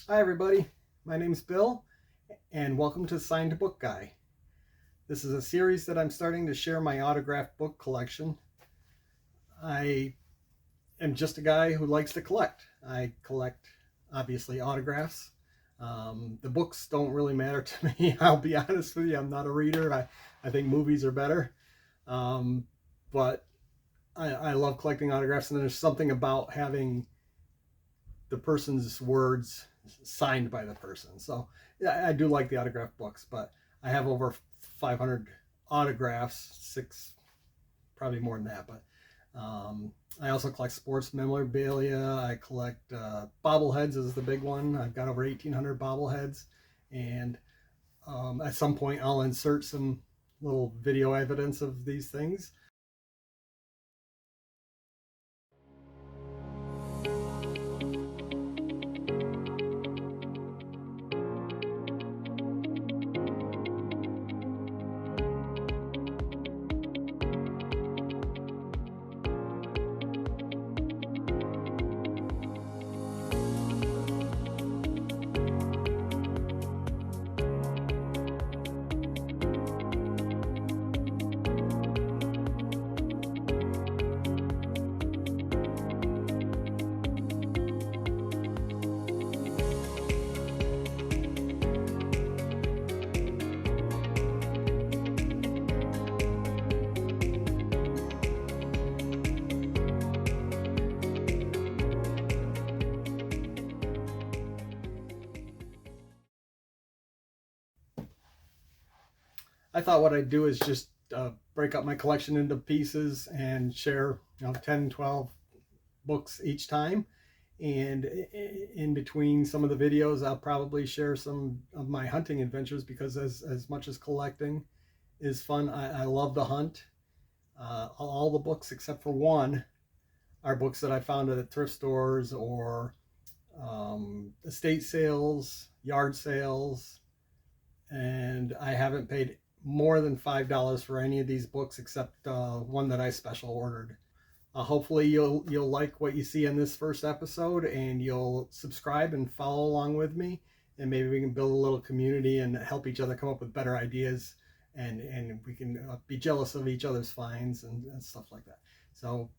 Hi everybody, my name's Bill and welcome to Signed to Book Guy. This is a series that I'm starting to share my autographed book collection. I am just a guy who likes to collect. I collect, obviously, autographs. The books don't really matter to me. I'll be honest with you, I'm not a reader. I think movies are better. Um, but I love collecting autographs, and there's something about having the person's words signed by the person. So yeah, I do like the autograph books, but I have over 500 autographs, six, probably more than that. But I also collect sports memorabilia. I collect bobbleheads is the big one. I've got over 1,800 bobbleheads, and at some point I'll insert some little video evidence of these things. I thought what I'd do is just break up my collection into pieces and share 10, 12 books each time. And in between some of the videos, I'll probably share some of my hunting adventures because as much as collecting is fun, I love to hunt. All the books except for one are books that I found at thrift stores or estate sales, yard sales, and I haven't paid more than $5 for any of these books except one that I special ordered. Hopefully you'll like what you see in this first episode, and you'll subscribe and follow along with me, and maybe we can build a little community and help each other come up with better ideas, and we can be jealous of each other's finds and stuff like that. So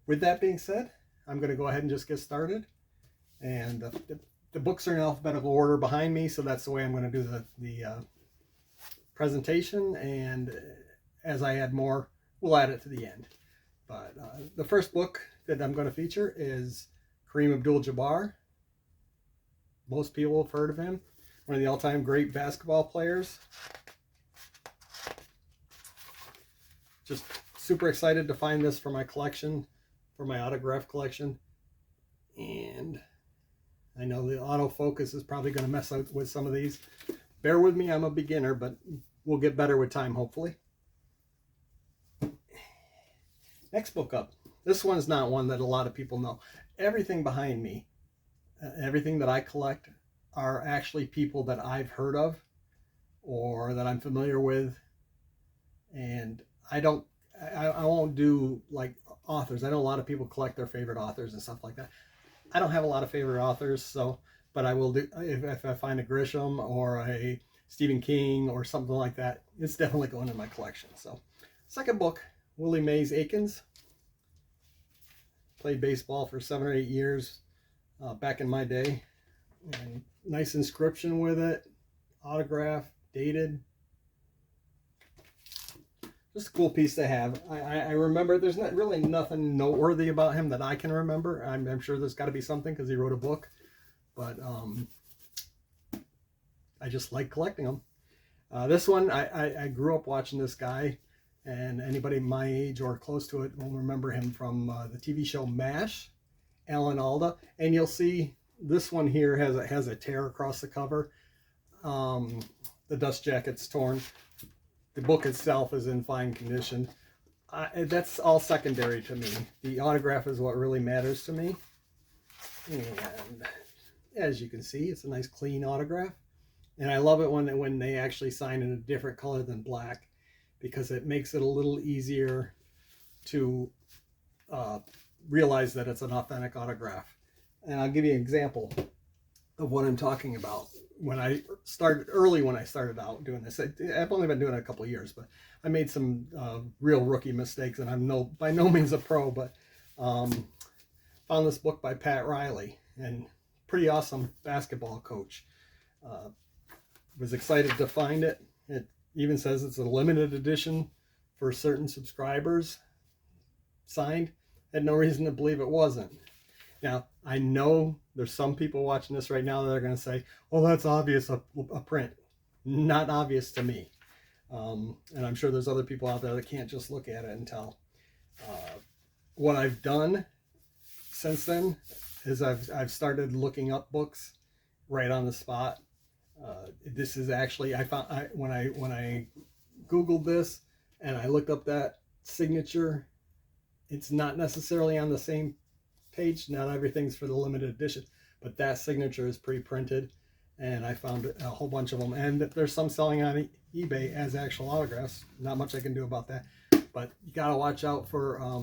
with that being said, I'm going to go ahead and just get started. And the books are in alphabetical order behind me, so that's the way I'm going to do the presentation, and as I add more, we'll add it to the end. But the first book that I'm going to feature is Kareem Abdul-Jabbar. Most people have heard of him, one of the all-time great basketball players. Just super excited to find this for my collection, for my autograph collection. And I know the autofocus is probably going to mess up with some of these. Bear with me, I'm a beginner, but we'll get better with time, hopefully. Next book up. This one's not one that a lot of people know. Everything behind me, everything that I collect, are actually people that I've heard of or that I'm familiar with. And I won't do like authors. I know a lot of people collect their favorite authors and stuff like that. I don't have a lot of favorite authors, so, but I will do, if I find a Grisham or a Stephen King or something like that, it's definitely going in my collection. So, second book, Willie Mays Aikens. Played baseball for 7 or 8 years back in my day. And nice inscription with it, autograph, dated. Just a cool piece to have. I remember there's not really nothing noteworthy about him that I can remember. I'm sure there's got to be something because he wrote a book, but I just like collecting them. This one, I grew up watching this guy, and anybody my age or close to it will remember him from the TV show MASH, Alan Alda. And you'll see this one here has a tear across the cover. The dust jacket's torn. The book itself is in fine condition. That's all secondary to me. The autograph is what really matters to me. And as you can see, it's a nice clean autograph. And I love it when they actually sign in a different color than black, because it makes it a little easier to realize that it's an authentic autograph. And I'll give you an example. of what I'm talking about. When I started out doing this, I've only been doing it a couple of years, but I made some real rookie mistakes, and I'm by no means a pro, but um, found this book by Pat Riley, and pretty awesome basketball coach. Uh, was excited to find it. It even says it's a limited edition for certain subscribers, signed. Had no reason to believe it wasn't. Now, I know there's some people watching this right now that are going to say, well, that's obvious, a print. Not obvious to me. And I'm sure there's other people out there that can't just look at it and tell. What I've done since then is I've started looking up books right on the spot. This is actually, when I Googled this and I looked up that signature, it's not necessarily on the same page. Not everything's for the limited edition, but that signature is pre-printed, and I found a whole bunch of them, and there's some selling on eBay as actual autographs. Not much I can do about that, but you gotta watch out for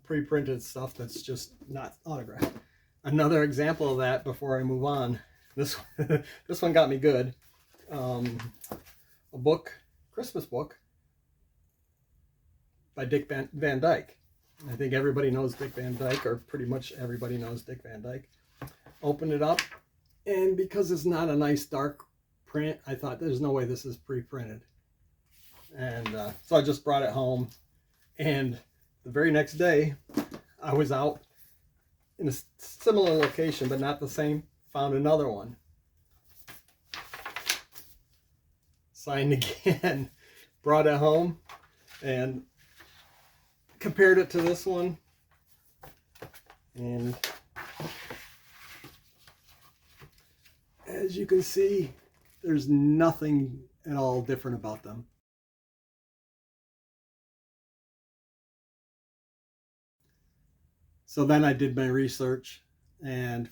pre-printed stuff that's just not autographed. Another example of that before I move on, this this one got me good. A book, Christmas book by Dick Van Dyke. I think everybody knows Dick Van Dyke, or pretty much everybody knows Dick Van Dyke. Opened it up, and because it's not a nice dark print, I thought there's no way this is pre-printed. And so I just brought it home, and the very next day, I was out in a similar location, but not the same, found another one. Signed again, brought it home, and compared it to this one, and as you can see, there's nothing at all different about them. So then I did my research and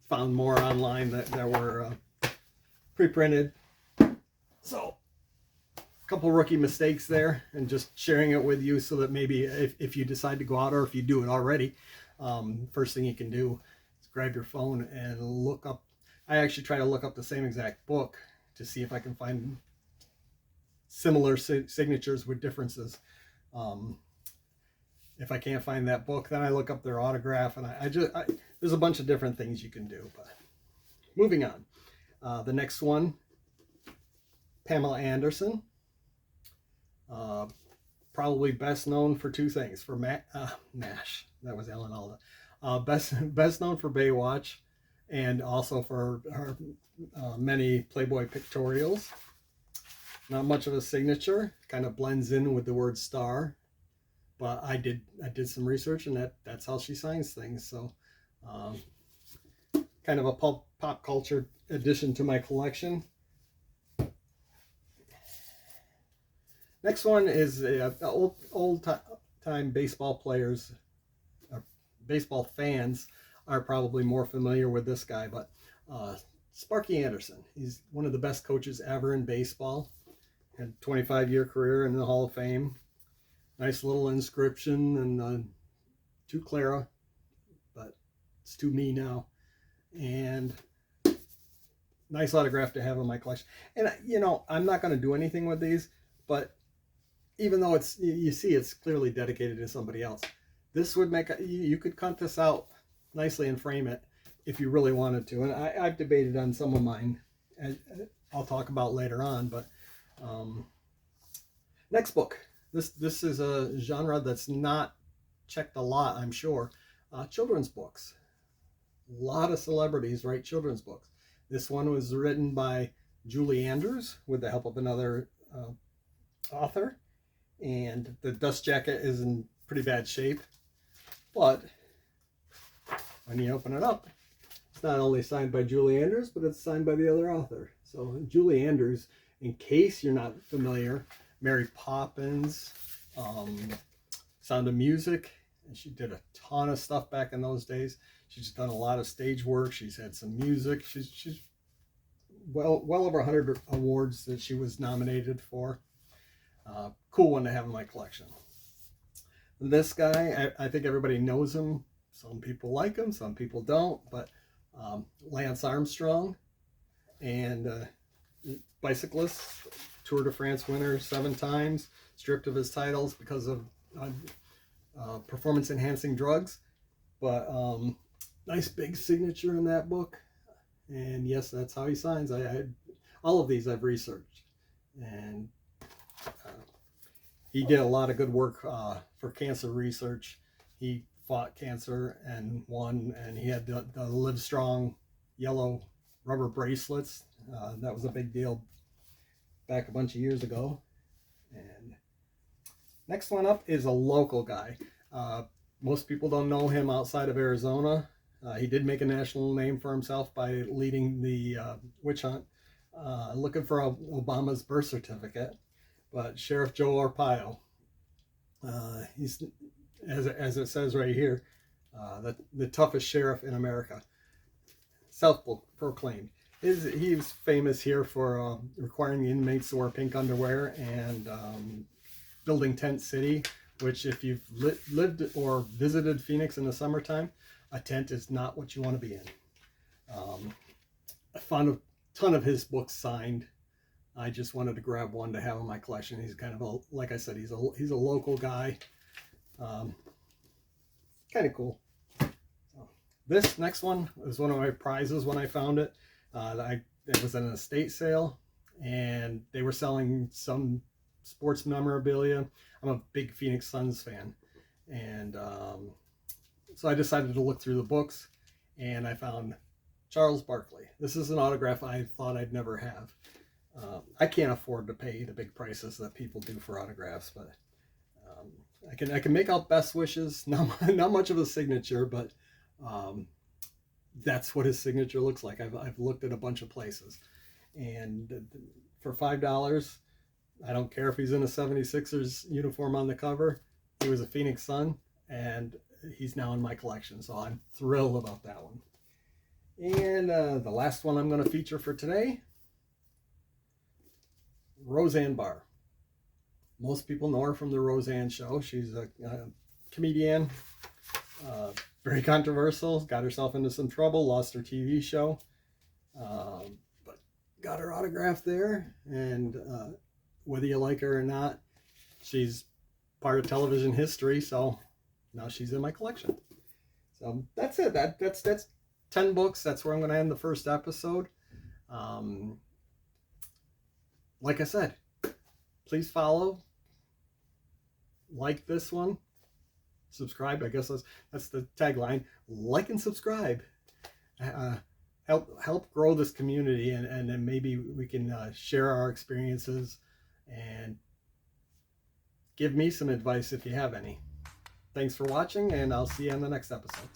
found more online that were pre-printed. So a couple rookie mistakes there, and just sharing it with you so that maybe if you decide to go out, or if you do it already, first thing you can do is grab your phone and look up. I actually try to look up the same exact book to see if I can find similar signatures with differences. If I can't find that book, then I look up their autograph, and there's a bunch of different things you can do. But moving on, the next one, Pamela Anderson, probably best known for two things: for MASH, that was Ellen Alda, best known for Baywatch, and also for her many Playboy pictorials. Not much of a signature, kind of blends in with the word star, but I did some research, and that's how she signs things. So kind of a pop culture addition to my collection. Next one is old time baseball players, baseball fans are probably more familiar with this guy, but Sparky Anderson. He's one of the best coaches ever in baseball. Had a 25-year career in the Hall of Fame. Nice little inscription, and to Clara, but it's to me now. And nice autograph to have in my collection. And I'm not going to do anything with these, but even though you see it's clearly dedicated to somebody else, this would make you could cut this out nicely and frame it if you really wanted to. And I've debated on some of mine, and I'll talk about later on. But next book, this is a genre that's not checked a lot, I'm sure. Children's books. A lot of celebrities write children's books. This one was written by Julie Andrews with the help of another author, and the dust jacket is in pretty bad shape, but when you open it up, it's not only signed by Julie Andrews, but it's signed by the other author. So Julie Andrews, in case you're not familiar, Mary Poppins, Sound of Music, and she did a ton of stuff back in those days. She's done a lot of stage work. She's had some music. She's well over 100 awards that she was nominated for. Cool one to have in my collection. This guy, I think everybody knows him. Some people like him, some people don't, but Lance Armstrong, and bicyclist, Tour de France winner 7 times, stripped of his titles because of performance enhancing drugs. But nice big signature in that book. And yes, that's how he signs. I all of these I've researched, and he did a lot of good work for cancer research. He fought cancer and won, and he had the Livestrong yellow rubber bracelets. That was a big deal back a bunch of years ago. And next one up is a local guy. Most people don't know him outside of Arizona. He did make a national name for himself by leading the witch hunt, looking for Obama's birth certificate. But Sheriff Joe Arpaio, he's, as it says right here, the toughest sheriff in America, self-proclaimed. He was famous here for requiring the inmates to wear pink underwear and building Tent City, which if you've lived or visited Phoenix in the summertime, a tent is not what you want to be in. I found a ton of his books signed. I just wanted to grab one to have in my collection. He's kind of like I said, he's a local guy. Kind of cool. So, this next one was one of my prizes when I found it. It was at an estate sale, and they were selling some sports memorabilia. I'm a big Phoenix Suns fan, and so I decided to look through the books, and I found Charles Barkley. This is an autograph I thought I'd never have. I can't afford to pay the big prices that people do for autographs, but I can make out best wishes. Not much of a signature, but that's what his signature looks like. I've looked at a bunch of places, and for $5, I don't care if he's in a 76ers uniform on the cover. He was a Phoenix Sun, and he's now in my collection, so I'm thrilled about that one. And the last one I'm going to feature for today, Roseanne Barr. Most people know her from the Roseanne Show. She's a comedian, very controversial, got herself into some trouble, lost her TV show, but got her autograph there, and whether you like her or not, she's part of television history, so now she's in my collection. So that's it. That's 10 books. That's where I'm going to end the first episode. Like I said, please follow, like this one, subscribe. I guess that's the tagline. Like and subscribe. Help grow this community, and then maybe we can share our experiences and give me some advice if you have any. Thanks for watching, and I'll see you on the next episode.